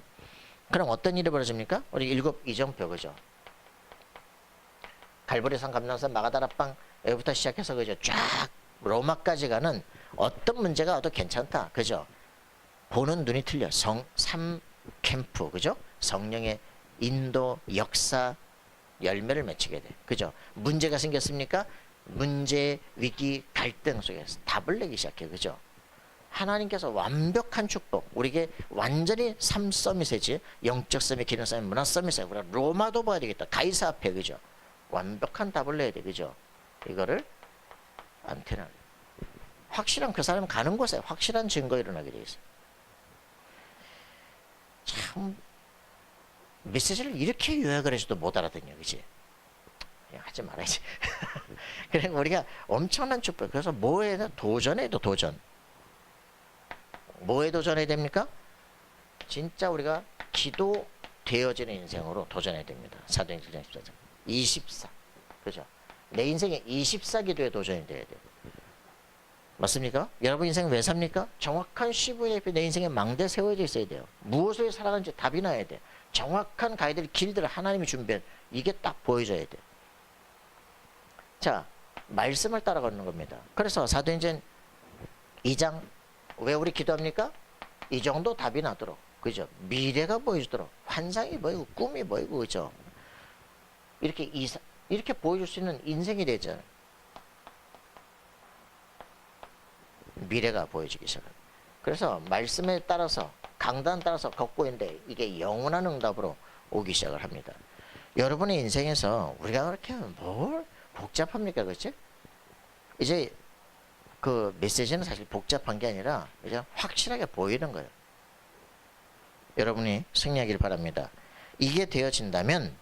그럼 어떤 일이 벌어집니까? 우리 일곱 이정표. 그죠? 갈보리산 감람산 마가다락방 여기부터 시작해서 그죠? 쫙 로마까지 가는 어떤 문제가 와도 괜찮다. 그죠? 보는 눈이 틀려. 삶 캠프. 그죠? 성령의 인도 역사 열매를 맺히게 돼. 그죠? 문제가 생겼습니까? 문제, 위기, 갈등 속에서 답을 내기 시작해. 그죠? 하나님께서 완벽한 축복, 우리에게 완전히 삶 서밋이지, 영적 서밋, 기능 서밋, 문화 서밋이 우리가 로마도 봐야 되겠다. 가이사 앞에. 그죠? 완벽한 답을 내야 돼. 그죠? 이거를 안테나. 확실한 그 사람 가는 곳에 확실한 증거 일어나게 돼 있어요. 참 메시지를 이렇게 요약을 해서도 못 알아듣냐. 그치? 하지 말아야지. 그러니까 우리가 엄청난 축복. 그래서 뭐에도 도전해도 도전. 뭐에 도전해야 됩니까? 진짜 우리가 기도 되어지는 인생으로 도전해야 됩니다. 사도행전 14장 24. 그죠? 내 인생에 24 기도에 도전이 돼야 돼요. 맞습니까? 여러분 인생 왜 삽니까? 정확한 CVF 내 인생에 망대 세워져 있어야 돼요. 무엇을 살아가는지 답이 나야 돼. 정확한 가야 될 길들을 하나님이 준비한 이게 딱 보여줘야 돼. 자, 말씀을 따라가는 겁니다. 그래서 사도행전 2장 왜 우리 기도합니까? 이 정도 답이 나도록. 그죠? 미래가 보여주도록. 환상이 보이고 꿈이 보이고. 그죠? 이렇게 보여줄 수 있는 인생이 되잖아요. 미래가 보여지기 시작합니다. 그래서 말씀에 따라서 강단 따라서 걷고 있는데 이게 영원한 응답으로 오기 시작을 합니다. 여러분의 인생에서 우리가 그렇게 뭘 복잡합니까? 그렇지? 이제 그 메시지는 사실 복잡한 게 아니라 이제 확실하게 보이는 거예요. 여러분이 승리하길 바랍니다. 이게 되어진다면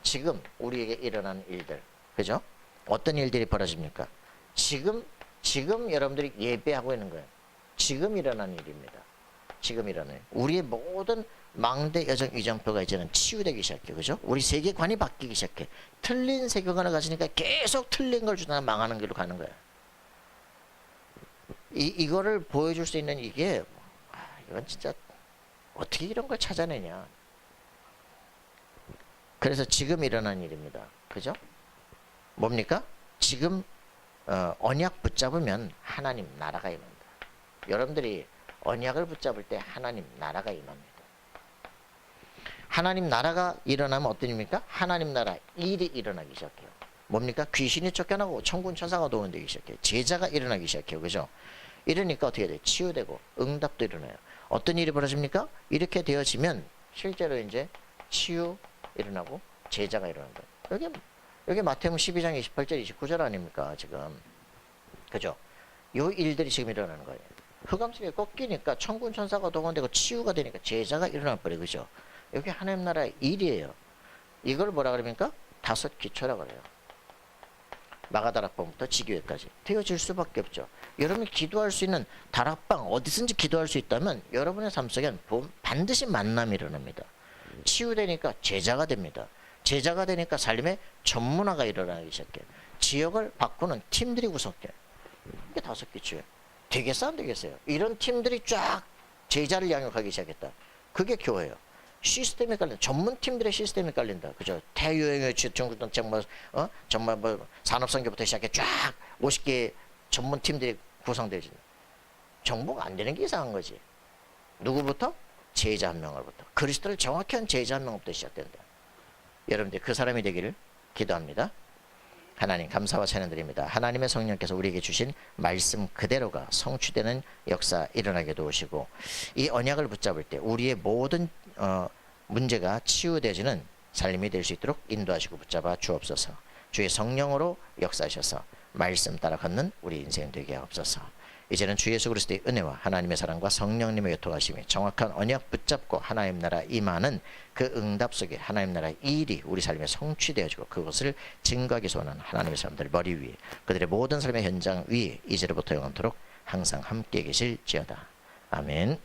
지금 우리에게 일어나는 일들, 그죠? 어떤 일들이 벌어집니까? 지금 여러분들이 예배하고 있는 거예요. 지금 일어나는 일입니다. 지금 일어나는 우리의 모든 망대 여정 이정표가 이제는 치유되기 시작해. 그죠? 우리 세계관이 바뀌기 시작해. 틀린 세계관을 가지니까 계속 틀린 걸 주다가 망하는 길로 가는 거야. 이거를 보여줄 수 있는 이게 이건 진짜 어떻게 이런 걸 찾아내냐. 그래서 지금 일어난 일입니다. 그죠? 뭡니까? 지금 언약 붙잡으면 하나님 나라가 임합니다. 여러분들이 언약을 붙잡을 때 하나님 나라가 임합니다. 하나님 나라가 일어나면 어떤 일입니까? 하나님 나라 일이 일어나기 시작해요. 뭡니까? 귀신이 쫓겨나고 천군 천사가 도움되기 시작해요. 제자가 일어나기 시작해요. 그죠? 이러니까 어떻게 돼요? 치유되고 응답도 일어나요. 어떤 일이 벌어집니까? 이렇게 되어지면 실제로 이제 치유 일어나고 제자가 일어난다. 여기 마태복음 12장 28절 29절 아닙니까? 지금. 그죠? 요 일들이 지금 일어나는 거예요. 흑암색에 꺾이니까 천군 천사가 동원되고 치유가 되니까 제자가 일어나 버려. 그죠? 여기 하나님 나라의 일이에요. 이걸 뭐라 그럽니까? 다섯 기초라 그래요. 마가다락방부터 지교회까지 되어질 수밖에 없죠. 여러분이 기도할 수 있는 다락방 어디든지 기도할 수 있다면 여러분의 삶 속엔 반드시 만남이 일어납니다. 치유되니까 제자가 됩니다. 제자가 되니까 삶의 전문화가 일어나기 시작해요. 지역을 바꾸는 팀들이 구성돼요. 이게 다섯 기초예요. 되겠어 안 되겠어요? 이런 팀들이 쫙 제자를 양육하기 시작했다. 그게 교회예요. 시스템이 깔린다. 전문 팀들의 시스템이 깔린다. 그죠? 대유행의 전국정책 정말 산업선교부터 시작해 쫙 50개 전문 팀들이 구성되지. 정보가 안 되는 게 이상한 거지. 누구부터? 제자 한 명으로부터. 그리스도를 정확히 한 제자 한 명부터 시작된다. 여러분들 그 사람이 되기를 기도합니다. 하나님 감사와 찬양 드립니다. 하나님의 성령께서 우리에게 주신 말씀 그대로가 성취되는 역사 일어나게 도우시고 이 언약을 붙잡을 때 우리의 모든 문제가 치유되어지는 삶이 될 수 있도록 인도하시고 붙잡아 주옵소서. 주의 성령으로 역사하셔서 말씀 따라 걷는 우리 인생 되게 하옵소서. 이제는 주 예수 그리스도의 은혜와 하나님의 사랑과 성령님의 교통하심이 정확한 언약 붙잡고 하나님 나라 임하는 그 응답 속에 하나님 나라의 일이 우리 삶에 성취되어지고 그것을 증거하기 소원하는 하나님의 사람들 머리 위에 그들의 모든 삶의 현장 위에 이제로부터 영원토록 항상 함께 계실지어다. 아멘.